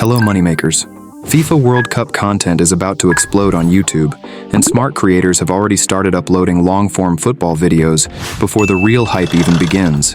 Hello moneymakers. FIFA World Cup content is about to explode on YouTube, and smart creators have already started uploading long-form football videos before the real hype even begins.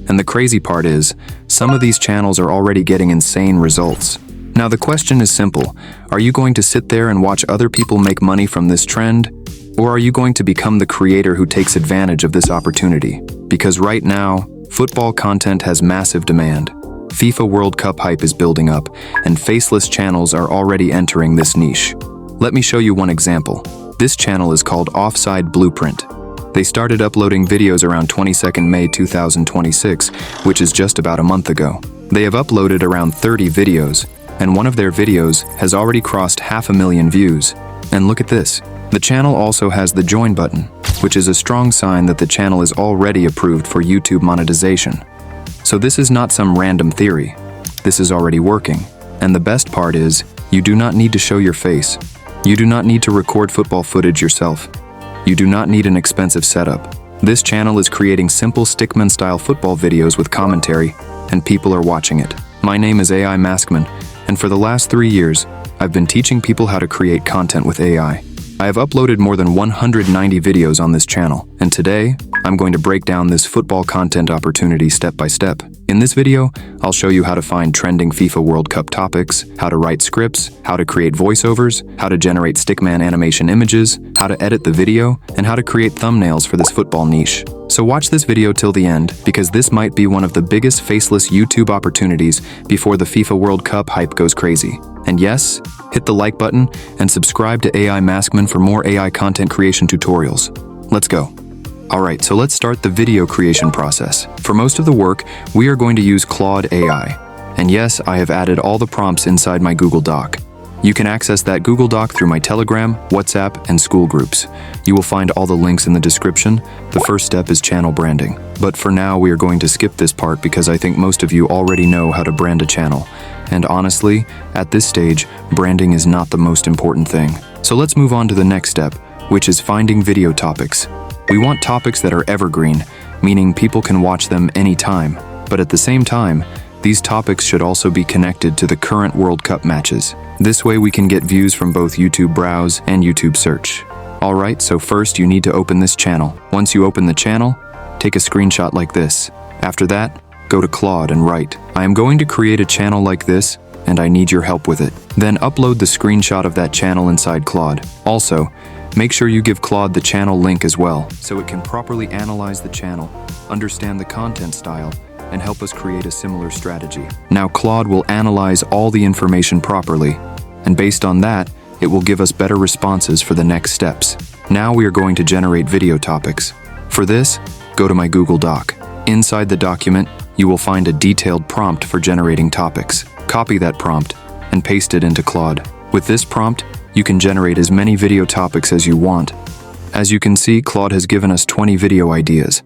And the crazy part is, some of these channels are already getting insane results. Now the question is simple, are you going to sit there and watch other people make money from this trend? Or are you going to become the creator who takes advantage of this opportunity? Because right now, football content has massive demand. FIFA World Cup hype is building up, and faceless channels are already entering this niche. Let me show you one example. This channel is called Offside Blueprint. They started uploading videos around 22nd May 2026, which is just about a month ago. They have uploaded around 30 videos, and one of their videos has already crossed 500,000 views. And look at this. The channel also has the join button, which is a strong sign that the channel is already approved for YouTube monetization. So this is not some random theory. This is already working. And the best part is, you do not need to show your face. You do not need to record football footage yourself. You do not need an expensive setup. This channel is creating simple stickman-style football videos with commentary, and people are watching it. My name is AI Maskman, and for the last 3 years, I've been teaching people how to create content with AI. I have uploaded more than 190 videos on this channel, and today, I'm going to break down this football content opportunity step by step. In this video, I'll show you how to find trending FIFA World Cup topics, how to write scripts, how to create voiceovers, how to generate stickman animation images, how to edit the video, and how to create thumbnails for this football niche. So watch this video till the end, because this might be one of the biggest faceless YouTube opportunities before the FIFA World Cup hype goes crazy. And yes, hit the like button and subscribe to AI Maskman for more AI content creation tutorials. Let's go. Alright, so let's start the video creation process. For most of the work, we are going to use Claude AI. And yes, I have added all the prompts inside my Google Doc. You can access that Google Doc through my Telegram, WhatsApp, and school groups. You will find all the links in the description. The first step is channel branding. But for now, we are going to skip this part because I think most of you already know how to brand a channel. And honestly, at this stage, branding is not the most important thing. So let's move on to the next step, which is finding video topics. We want topics that are evergreen, meaning people can watch them anytime. But at the same time, these topics should also be connected to the current World Cup matches. This way we can get views from both YouTube Browse and YouTube Search. Alright, so first you need to open this channel. Once you open the channel, take a screenshot like this. After that, go to Claude and write, I am going to create a channel like this, and I need your help with it. Then upload the screenshot of that channel inside Claude. Also, make sure you give Claude the channel link as well, so it can properly analyze the channel, understand the content style, and help us create a similar strategy. Now Claude will analyze all the information properly, and based on that, it will give us better responses for the next steps. Now we are going to generate video topics. For this, go to my Google Doc. Inside the document, you will find a detailed prompt for generating topics. Copy that prompt and paste it into Claude. With this prompt, you can generate as many video topics as you want. As you can see, Claude has given us 20 video ideas.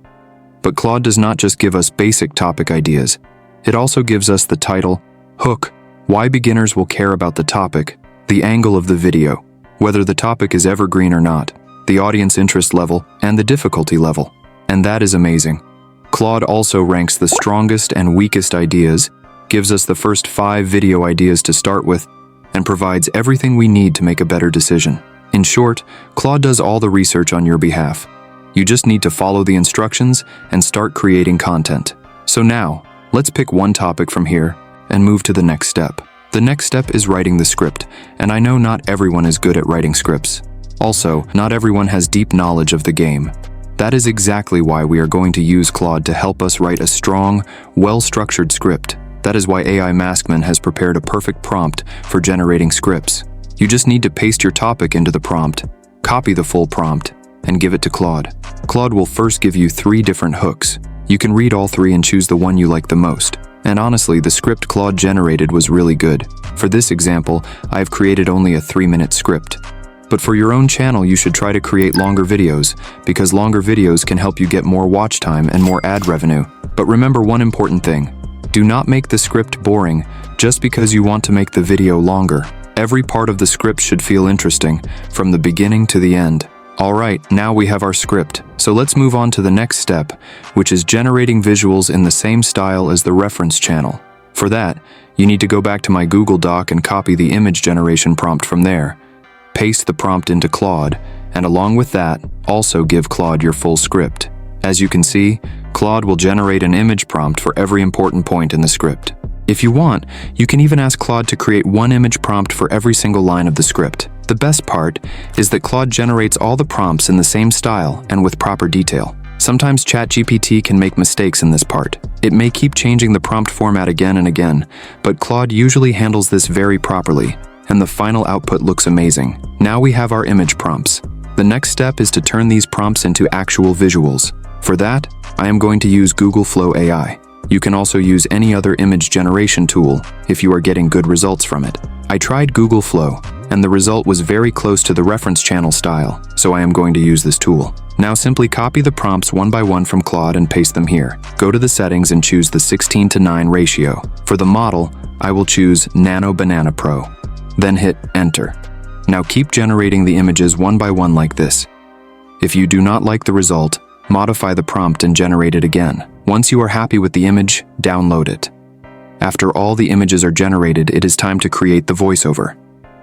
But Claude does not just give us basic topic ideas. It also gives us the title, hook, why beginners will care about the topic, the angle of the video, whether the topic is evergreen or not, the audience interest level, and the difficulty level. And that is amazing. Claude also ranks the strongest and weakest ideas, gives us the first 5 video ideas to start with, and provides everything we need to make a better decision. In short, Claude does all the research on your behalf. You just need to follow the instructions and start creating content. So now, let's pick one topic from here and move to the next step. The next step is writing the script, and I know not everyone is good at writing scripts. Also, not everyone has deep knowledge of the game. That is exactly why we are going to use Claude to help us write a strong, well-structured script. That is why AI Maskman has prepared a perfect prompt for generating scripts. You just need to paste your topic into the prompt, copy the full prompt, and give it to Claude. Claude will first give you 3 different hooks. You can read all 3 and choose the one you like the most. And honestly, the script Claude generated was really good. For this example, I have created only a 3-minute script. But for your own channel, you should try to create longer videos, because longer videos can help you get more watch time and more ad revenue. But remember one important thing. Do not make the script boring just because you want to make the video longer. Every part of the script should feel interesting, from the beginning to the end. Alright, now we have our script, so let's move on to the next step, which is generating visuals in the same style as the reference channel. For that, you need to go back to my Google Doc and copy the image generation prompt from there. Paste the prompt into Claude, and along with that, also give Claude your full script. As you can see, Claude will generate an image prompt for every important point in the script. If you want, you can even ask Claude to create one image prompt for every single line of the script. The best part is that Claude generates all the prompts in the same style and with proper detail. Sometimes ChatGPT can make mistakes in this part. It may keep changing the prompt format again and again, but Claude usually handles this very properly, and the final output looks amazing. Now we have our image prompts. The next step is to turn these prompts into actual visuals. For that, I am going to use Google Flow AI. You can also use any other image generation tool if you are getting good results from it. I tried Google Flow, and the result was very close to the reference channel style, so I am going to use this tool. Now simply copy the prompts one by one from Claude and paste them here. Go to the settings and choose the 16:9 ratio. For the model, I will choose Nano Banana Pro. Then hit Enter. Now keep generating the images one by one like this. If you do not like the result, modify the prompt and generate it again. Once you are happy with the image, download it. After all the images are generated, it is time to create the voiceover.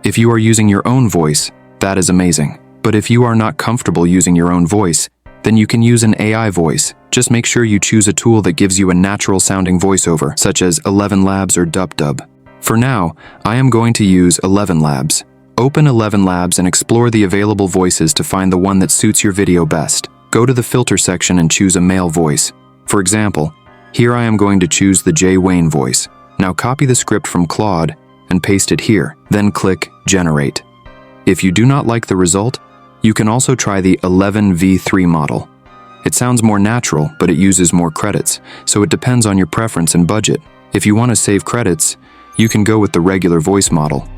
If you are using your own voice, that is amazing. But if you are not comfortable using your own voice, then you can use an AI voice. Just make sure you choose a tool that gives you a natural-sounding voiceover, such as 11 Labs or DubDub. For now, I am going to use 11 Labs. Open 11 Labs and explore the available voices to find the one that suits your video best. Go to the filter section and choose a male voice. For example, here I am going to choose the Jay Wayne voice. Now copy the script from Claude and paste it here, then click Generate. If you do not like the result, you can also try the 11v3 model. It sounds more natural, but it uses more credits, so it depends on your preference and budget. If you want to save credits, you can go with the regular voice model.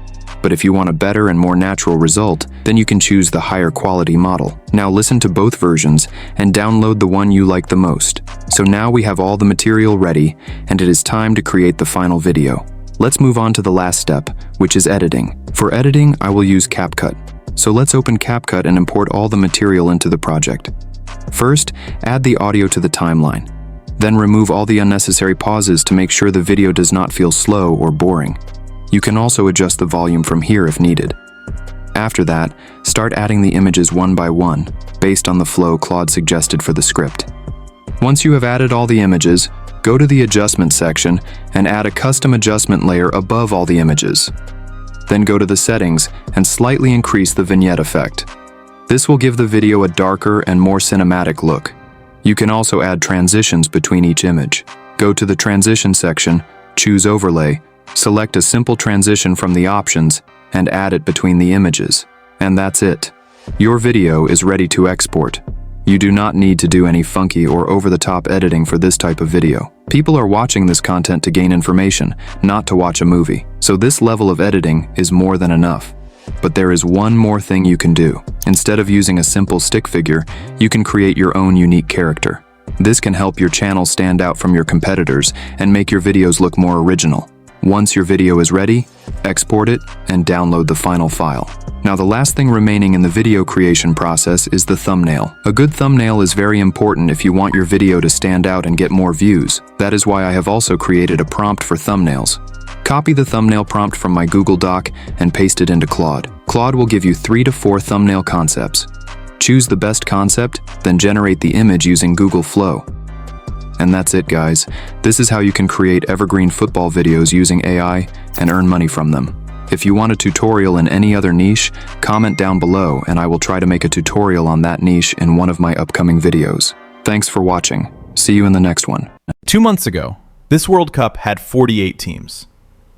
But if you want a better and more natural result, then you can choose the higher quality model. Now listen to both versions and download the one you like the most. So now we have all the material ready, and it is time to create the final video. Let's move on to the last step, which is editing. For editing, I will use CapCut. So let's open CapCut and import all the material into the project. First, add the audio to the timeline. Then remove all the unnecessary pauses to make sure the video does not feel slow or boring. You can also adjust the volume from here if needed. After that, start adding the images one by one, based on the flow Claude suggested for the script. Once you have added all the images, go to the adjustment section and add a custom adjustment layer above all the images. Then go to the settings and slightly increase the vignette effect. This will give the video a darker and more cinematic look. You can also add transitions between each image. Go to the transition section, choose Overlay, select a simple transition from the options, and add it between the images. And that's it. Your video is ready to export. You do not need to do any funky or over-the-top editing for this type of video. People are watching this content to gain information, not to watch a movie. So this level of editing is more than enough. But there is one more thing you can do. Instead of using a simple stick figure, you can create your own unique character. This can help your channel stand out from your competitors and make your videos look more original. Once your video is ready, export it and download the final file. Now the last thing remaining in the video creation process is the thumbnail. A good thumbnail is very important if you want your video to stand out and get more views. That is why I have also created a prompt for thumbnails. Copy the thumbnail prompt from my Google Doc and paste it into Claude. Claude will give you 3 to 4 thumbnail concepts. Choose the best concept, then generate the image using Google Flow. And that's it, guys. This is how you can create evergreen football videos using AI and earn money from them. If you want a tutorial in any other niche, comment down below and I will try to make a tutorial on that niche in one of my upcoming videos. Thanks for watching. See you in the next one. 2 months ago, this World Cup had 48 teams.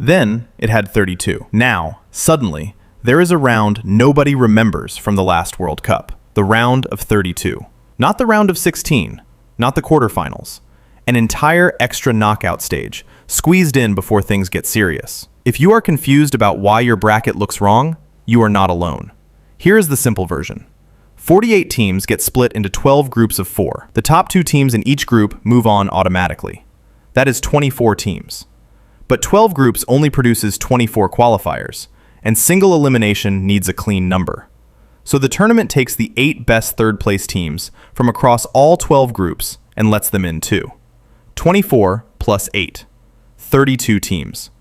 Then it had 32. Now, suddenly, there is a round nobody remembers from the last World Cup. The round of 32. Not the round of 16, not the quarterfinals. An entire extra knockout stage, squeezed in before things get serious. If you are confused about why your bracket looks wrong, you are not alone. Here is the simple version. 48 teams get split into 12 groups of 4. The top 2 teams in each group move on automatically. That is 24 teams. But 12 groups only produces 24 qualifiers, and single elimination needs a clean number. So the tournament takes the 8 best third-place teams from across all 12 groups and lets them in too. 24 plus 8. 32 teams.